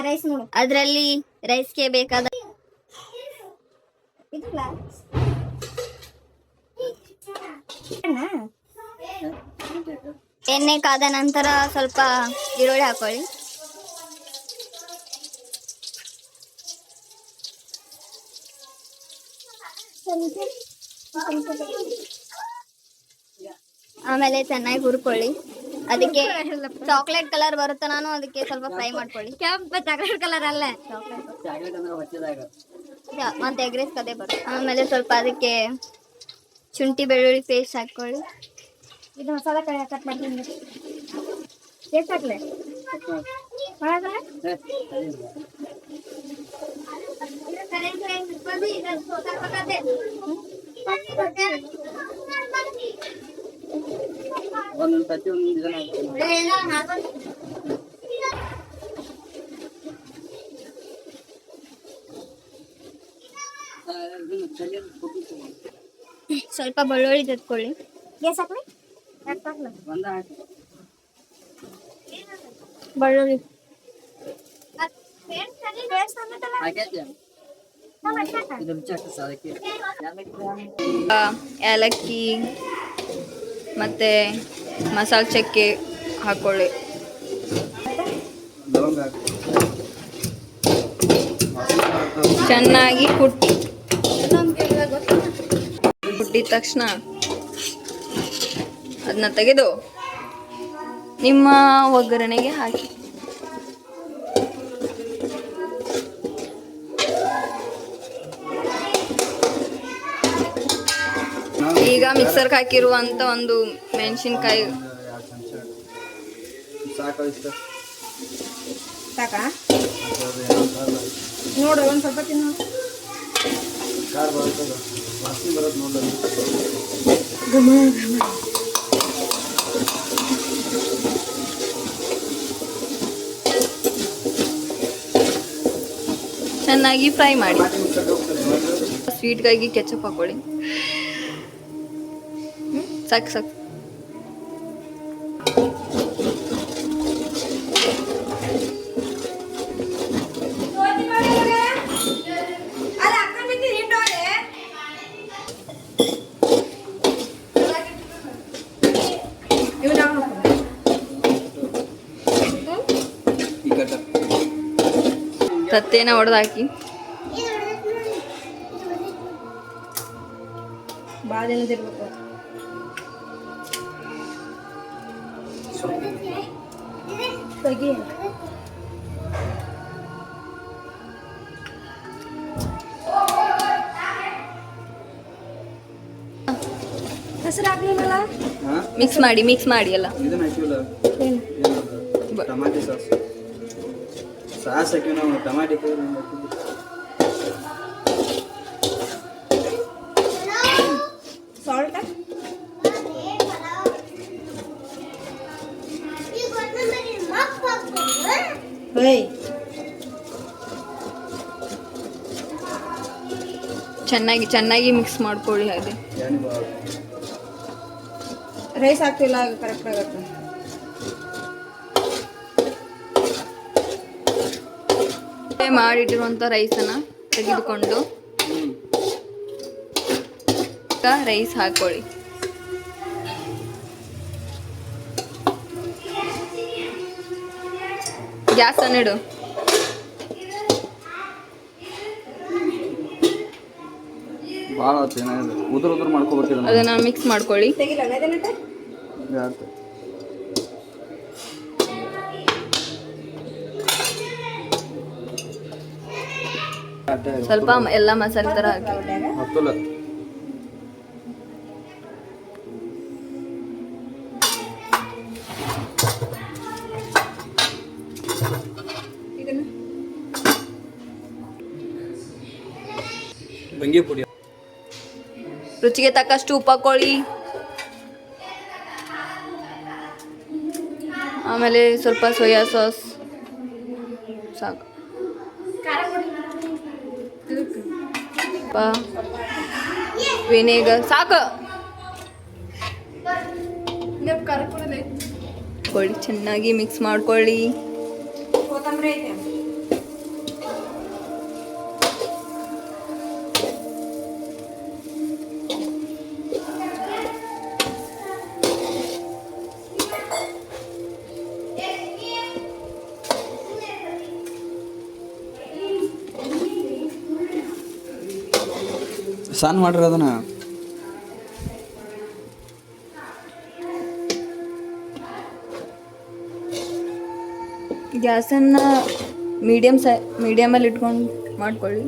Rice ನೋಡು, ಅದರಲ್ಲಿ ರೈಸ್ಗೆ ಬೇಕಾದ ಎಣ್ಣೆ ಕಾದ ನಂತರ ಸ್ವಲ್ಪ ಈರುಳ್ಳಿ ಹಾಕೊಳ್ಳಿ. ಆಮೇಲೆ ಚೆನ್ನಾಗಿ ಹುರ್ಕೊಳ್ಳಿ. ಅದಕ್ಕೆ ಚಾಕ್ಲೇಟ್ ಕಲರ್ ಬರುತ್ತೆ, ನಾನು ಅದಕ್ಕೆ ಸ್ವಲ್ಪ ಫ್ರೈ ಮಾಡ್ಕೊಳ್ಳಿ. ಕೆಂಪು ಚಾಕ್ಲೇಟ್ ಕಲರ್ ಅಲ್ಲ, ಮತ್ತೆ ಎಗ್ ರೈಸ್ ಕದೇ ಬರುತ್ತೆ. ಆಮೇಲೆ ಸ್ವಲ್ಪ ಅದಕ್ಕೆ ಶುಂಠಿ ಬೆಳ್ಳುಳ್ಳಿ ಪೇಸ್ಟ್ ಹಾಕೊಳ್ಳಿ. ಇದು ಮಸಾಲ ಕಟ್ ಮಾಡ್ತೀನಿ. ಎಷ್ಟು ಹಾಕ್ಲೆ? ಸ್ವಲ್ಪ ಬೆಳ್ಳುಳ್ಳಿ ತೆಗೆದುಕೊಳ್ಳಿ. ಎಷ್ಟು ಹಾಕ್ಲಿ? ಬೆಳ್ಳುಳ್ಳಿ ಏಲಕ್ಕಿ ಮತ್ತೆ ಮಸಾಲೆ ಚಕ್ಕೆ ಹಾಕೊಳ್ಳಿ. ಚೆನ್ನಾಗಿ ಕುಟ್ಟಿದ ತಕ್ಷಣ ಅದನ್ನ ತೆಗೆದು ನಿಮ್ಮ ಒಗ್ಗರಣೆಗೆ ಹಾಕಿ. ಈಗ ಮಿಕ್ಸರ್ಗೆ ಹಾಕಿರುವಂತ ಒಂದು ಮೆಣಸಿನ್ಕಾಯಿ ಸಾಕಾ? ನೋಡು, ಒಂದು ಸ್ವಲ್ಪ ತಿನ್ನು. ಚೆನ್ನಾಗಿ ಫ್ರೈ ಮಾಡಿ. ಸ್ವೀಟ್ಗಾಗಿ ಕೆಚಪ್ ಹಾಕೊಳ್ಳಿ. ಸಾಕು. ತತ್ತೇನ ಹೊಡೆದಾಕಿ. ಬಾಳೆನದಿರ್ಬೇಕು. ತೆಗಿ. ಹೆಸರು ಹಾಕ್ಲಿಲ್ಲ. ಮಿಕ್ಸ್ ಮಾಡಿ ಎಲ್ಲ. ಟಮಾಟಿ ಸಾಸ್ ಹಾಕಿ ನಾವು ಟಮಾಟಿ ಸಾಲ್ಟ್ ಚೆನ್ನಾಗಿ ಮಿಕ್ಸ್ ಮಾಡ್ಕೊಳ್ಳಿ. ಅದೇ ರೈಸ್ ಹಾಕ್ತಿಲ್ಲ, ಕರೆಕ್ಟ್ ಆಗುತ್ತೆ. ಮಾಡಿಟ್ಟಿರುವಂತ ರೈಸನ್ನ ತೆಗೆದುಕೊಂಡು ರೈಸ್ ಹಾಕೊಳ್ಳಿ. ಗ್ಯಾಸ್ ಅನ್ನು ಇಡು. ಭಾಳ ಚೆನ್ನಾಗಿದೆ. ಉದುರು ಮಾಡ್ಕೋಬೇಕು. ಅದನ್ನ ಮಿಕ್ಸ್ ಮಾಡ್ಕೊಳ್ಳಿ. ಸ್ವಲ್ಪ ಎಲ್ಲ ಮಸಾಲೆ ತರ ಹಾಕಿ. ರುಚಿಗೆ ತಕ್ಕಷ್ಟು ಉಪ್ಪು ಹಾಕೊಳ್ಳಿ. ಆಮೇಲೆ ಸ್ವಲ್ಪ ಸೋಯಾ ಸಾಸ್ ಸಾಕು. ವಿನೆಗರ್ ಸಾಕು. ಚೆನ್ನಾಗಿ ಮಿಕ್ಸ್ ಮಾಡ್ಕೊಳ್ಳಿ. ಸಣ್ಣ ಮಾಡ್ರಿ ಅದನ್ನ. ಗ್ಯಾಸನ್ನು ಮೀಡಿಯಮಲ್ಲಿ ಇಟ್ಕೊಂಡು ಮಾಡ್ಕೊಳ್ಳಿ.